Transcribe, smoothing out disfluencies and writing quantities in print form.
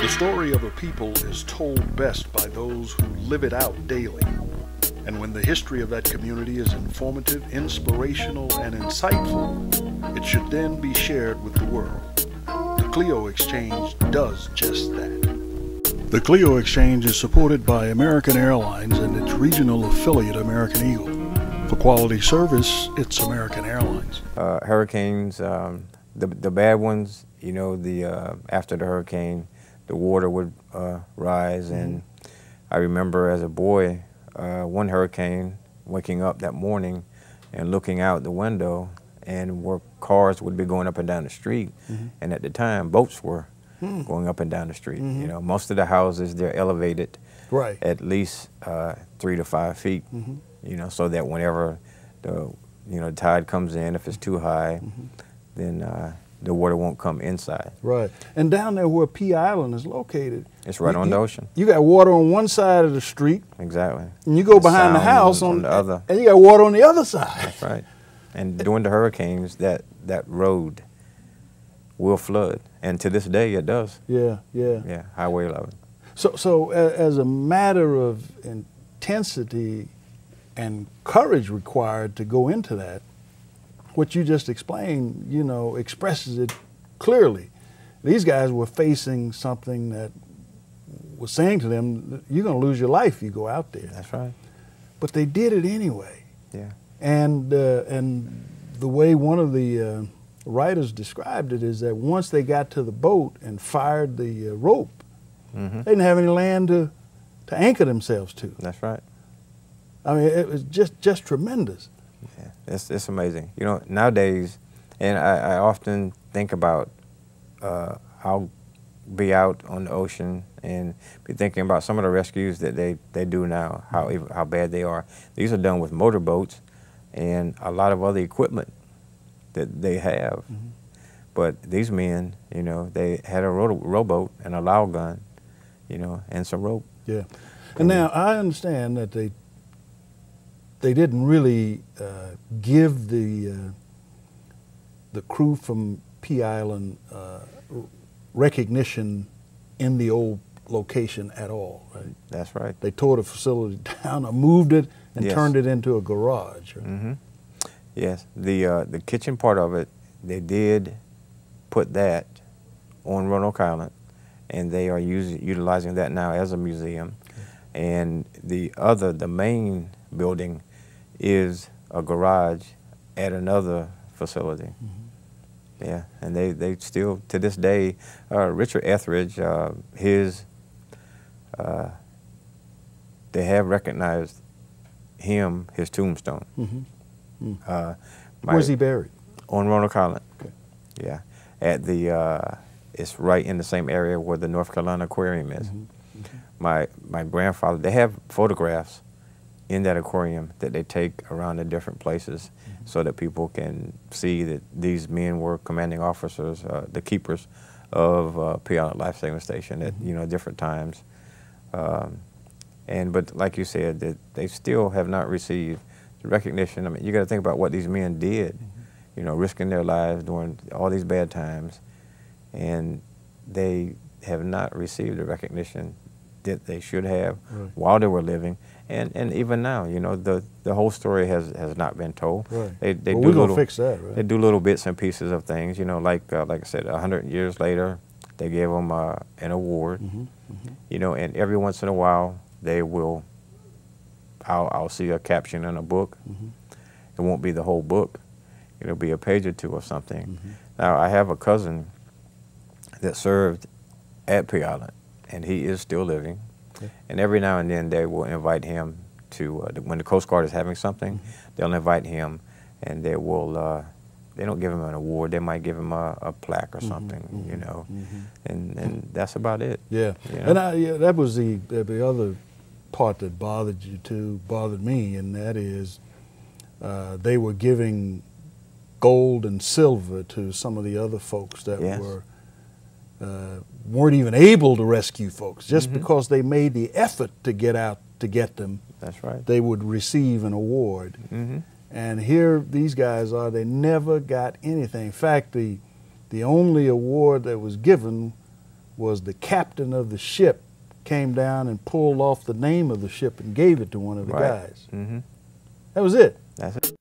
The story of a people is told best by those who live it out daily. And when the history of that community is informative, inspirational, and insightful, it should then be shared with the world. The Clio Exchange does just that. The Clio Exchange is supported by American Airlines and its regional affiliate, American Eagle. For quality service, it's American Airlines. Hurricanes, the bad ones, you know, after the hurricane, the water would rise, and I remember as a boy, one hurricane, waking up that morning and looking out the window, and where cars would be going up and down the street, and at the time, boats were going up and down the street. You know, most of the houses, they're elevated at least 3 to 5 feet, you know, so that whenever the tide comes in, if it's too high, then the water won't come inside. Right. And down there where Pea Island is located, it's right on the ocean. You got water on one side of the street. Exactly. And you go behind the house on the other. And you got water on the other side. That's right. And during the hurricanes, that road will flood. And to this day, it does. Yeah. Yeah, Highway 11. So as a matter of intensity and courage required to go into that, what you just explained, you know, expresses it clearly. These guys were facing something that was saying to them, you're going to lose your life if you go out there. That's right. But they did it anyway. Yeah. And the way one of the writers described it is that once they got to the boat and fired the rope, they didn't have any land to anchor themselves to. That's right. I mean, it was just tremendous. Yeah, it's amazing. You know, nowadays, and I often think about I'll be out on the ocean and be thinking about some of the rescues that they do now, how bad they are. These are done with motorboats and a lot of other equipment that they have. But these men, you know, they had a rowboat and a low gun, you know, and some rope. Yeah. And now I understand that they didn't really give the crew from Pea Island recognition in the old location at all, right? That's right. They tore the facility down or moved it and turned it into a garage. Right? Yes, the kitchen part of it, they did put that on Roanoke Island, and they are utilizing that now as a museum. And the main building is a garage at another facility. Yeah, and they still, to this day, Richard Etheridge, they have recognized him, his tombstone. Where's he buried? On Roanoke Island. Okay. Yeah, at it's right in the same area where the North Carolina Aquarium is. My grandfather, they have photographs in that aquarium that they take around the different places so that people can see that these men were commanding officers, the keepers of Pea Island Life Saving Station at different times. But like you said, that they still have not received the recognition. I mean, you got to think about what these men did, you know, risking their lives during all these bad times, and they have not received the recognition that they should have while they were living, and even now, you know, the whole story has not been told. They do we're gonna fix that, right? They do little bits and pieces of things, you know, like I said, 100 years later, they gave them an award, you know, and every once in a while they will. I'll see a caption in a book. It won't be the whole book. It'll be a page or two or something. Now, I have a cousin that served at Pea Island, and he is still living. And every now and then they will invite him to, when the Coast Guard is having something, they'll invite him, and they will, they don't give him an award, they might give him a plaque or something, you know, and that's about it. Yeah, you know? And that was the other part that bothered me, and that is they were giving gold and silver to some of the other folks that weren't even able to rescue folks. Just because they made the effort to get out to get them, that's right, they would receive an award. And here these guys are, they never got anything. In fact, the only award that was given was the captain of the ship came down and pulled off the name of the ship and gave it to one of the guys. Mm-hmm. That was it. That's it.